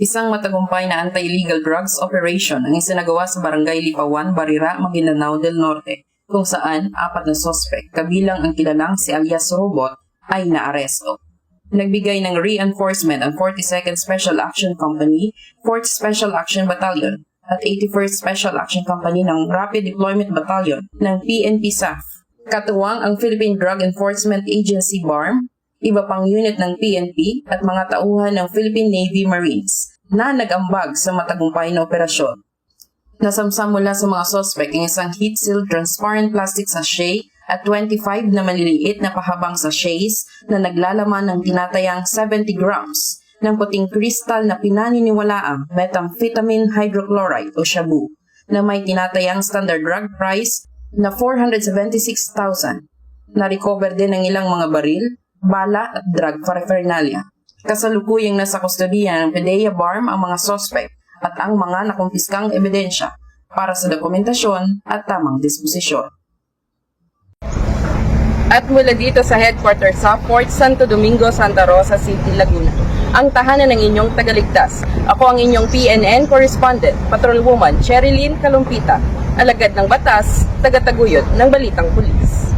Isang matagumpay na anti-illegal drugs operation ang isinagawa sa Barangay Lipawan, Barira, Maguindanao del Norte, kung saan 4 na sospek, kabilang ang kilalang si alias Robot, ay naaresto. Nagbigay ng reinforcement ang 42nd Special Action Company, 4th Special Action Battalion, at 81st Special Action Company ng Rapid Deployment Battalion ng PNP SAF. Katuwang ang Philippine Drug Enforcement Agency BARM, iba pang unit ng PNP at mga tauhan ng Philippine Navy Marines na nag-ambag sa matagumpay na operasyon. Nasamsam mula sa mga sospek ang isang heat-sealed transparent plastic sachet at 25 na maliliit na pahabang sachets na naglalaman ng tinatayang 70 grams ng puting kristal na pinaniniwalaang methamphetamine hydrochloride o shabu na may tinatayang standard drug price na 476,000. Na-recover din ang ilang mga baril, bala at drug paraphernalia. Kasalukuyang nasa kustodiya ng PDEA BARM ang mga sospek at ang mga nakumpiskang ebidensya para sa dokumentasyon at tamang disposisyon. At mula dito sa headquarters sa Fort Santo Domingo, Santa Rosa City, Laguna, ang tahanan ng inyong tagaligtas. Ako ang inyong PNN correspondent, Patrolwoman Cherilyn Kalumpita, alagad ng batas, tagataguyod ng Balitang Pulis.